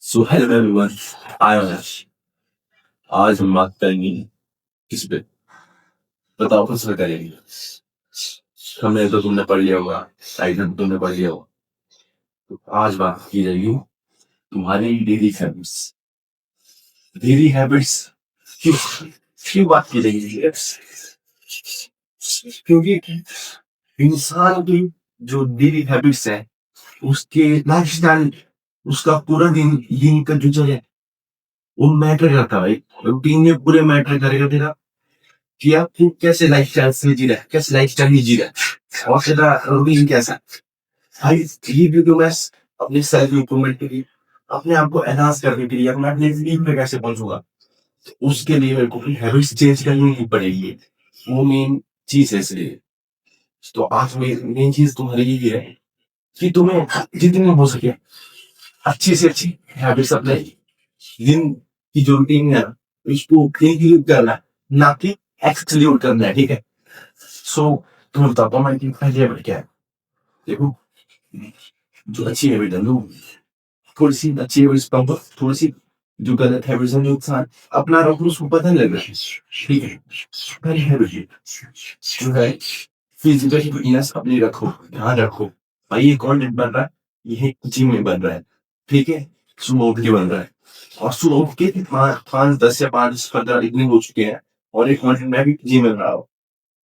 So hello everyone, I am Yash. आज हम बात करेंगे किस पे? बताओ किस पे करेंगे? हमने तो तुमने पढ़ लिया होगा, टाइटल तुमने पढ़ लिया होगा। तो आज बात की जाएगी तुम्हारी डेली हैबिट्स। डेली हैबिट्स क्यों क्यों बात की जाएगी? क्योंकि इंसान की जो डेली हैबिट्स है, उसके लाइफस्टाइल, उसका पूरा दिन का जो है वो मैटर करता है भाई। रूटीन में पूरे मैटर करेगा तेरा कि आप कैसे लाइफस्टाइल से जी रहा है, कैसे लाइफस्टाइल में जी रहा है, और तेरा रूटीन कैसा है भाई। ये वीडियो मैं अपने सेल्फ इम्प्रूवमेंट के लिए, अपने आप को एनहांस करने के लिए, मैं अपने ड्रीम पे कैसे पहुंचूंगा, तो उसके लिए मेरे को अपनी हैबिट्स चेंज करनी ही पड़ेगी। वो मेन चीज है इसलिए। तो आज मेन चीज तुम्हारी यही है कि तुम्हें जितनी हो सके अच्छी से अच्छी हैबिट्स अपने दिन की जो रूटीन है ना, उसको इंक्लूड करना है, ना कि एक्सक्लूड करना है। ठीक है? सो तुम्हें बताता हूँ मैं कि पहली हैबिट क्या है। देखो, जो अच्छी हैबिट है लोग, थोड़ी सी अच्छी हैबिट्स पाऊंगा, थोड़ी सी जो गलत हैबिट्स है जो इंसान अपना रहा हूँ उसको पता नहीं लग रहा है। ठीक है? पहली हैबिट जो है, फिजिकल फिटनेस अपनी रखो, ध्यान रखो भाई। ये कंटेंट बन रहा है, ये जिम में बन रहा है। ठीक है? सुबह उठ के बन रहा है, और सुबह उठ के 5-10 या 5-15 इतने हो चुके हैं, और एक कंटेंट मैं भी जिम में बना रहा हूँ।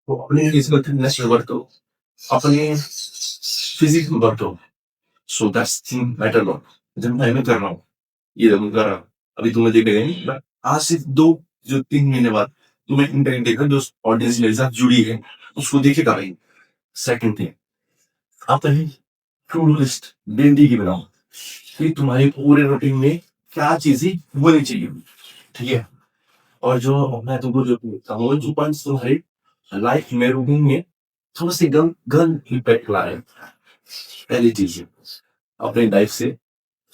तो अपने फिजिकल फिटनेस में वर्क करो, अपने फिजिक्स में वर्क करो। So that's thing matter lot. जब मैं कर रहा हूँ, ये जब मैं कर रहा हूँ, अभी तुम्हें देखेगा नहीं, बट आज से 2 जो 3 महीने बाद तुम्हें इंटरनेट देखा, जो ऑडियंस मेरे साथ जुड़ी है उसको देखेगा भाई। सेकंड थिंग, अपनी टू डू लिस्ट डेली की बनाओ कि तुम्हारे पूरे रूटीन में क्या चीजें होनी चाहिए। ठीक है? और जो मैं तुमको जो बोलता हूँ, जो पॉइंट्स तुम्हारी लाइफ में रूटीन में थोड़ा से गन गन इम्पैक्ट ला रहे हैं। पहली चीज है, अपनी लाइफ से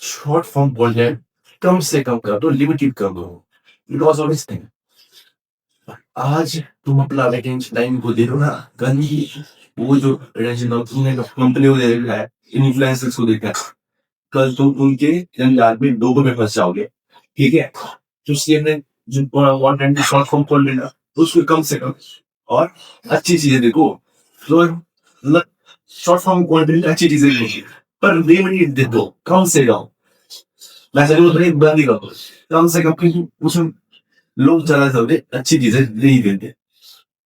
शॉर्ट फॉर्म कंटेंट कम से कम कर दो, लिमिटेड कर दो। बिकॉज ऑफ दिस थिंग, आज तुम अपना वैकेंसी टाइम को दे दो ना गंदी, वो जो तुमने कंपनी को दे रखा है, इन्फ्लुएंसर्स को देखा है, कल तुम उनके जंजाल में डोबे में फंस जाओगे। ठीक है? जो सीएनएन जो कंटेंट शॉर्ट फॉर्म कंटेंट है, उसको कम से कम और अच्छी चीजें देखो। तो मतलब शॉर्ट फॉर्म कंटेंट अच्छी चीजें देखो, पर लिमिटेड देखो, कम से कम। मैं सही बोल रही हूँ, बंद ही करो कम से कम, क्योंकि उसमें लोग ज्यादा से ज्यादा अच्छी चीजें नहीं देते।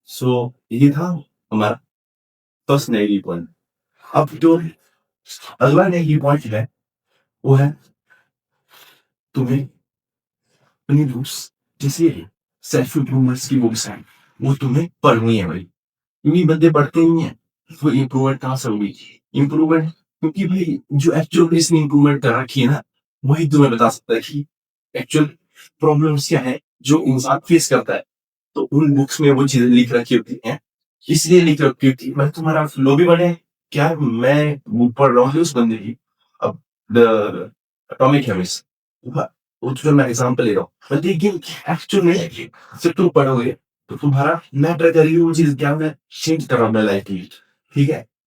सो ये था हमारा फर्स्ट नेगेटिव पॉइंट। अब जो अगला नेगेटिव पॉइंट है, वो है तुम्हें अपनी बुक्स, जैसे सेल्फ इम्प्रूवमेंट्स की बुक्स हैं, वो तुम्हें पढ़नी है भाई। क्योंकि बंदे पढ़ते नहीं है, वो इम्प्रूवमेंट कहाँ से होगी? इम्प्रूवमेंट, क्योंकि भाई जो एक्चुअल इसने इम्प्रूवमेंट कर रखी है ना, वही तुम्हें बता सकता है कि एक्चुअल प्रॉब्लम्स क्या है जो इंसान फेस करता है। तो उन बुक्स में वो चीजें लिख रखी होती हैं, इसलिए लिख रखी होती है। मैं तुम्हारा फ्लो भी बने, क्या मैं बुक पढ़ रहा हूँ उस बंदे की, अब द एटॉमिक हैबिट्स, वो तो मैं एग्जांपल ले रहा हूँ, लेकिन एक्चुअल में जब तुम पढ़ोगे तो तुम्हारा मैटर करेगी वो चीज, क्या मैं चेंज कर रहा हूँ अपने लाइफ की। ठीक है?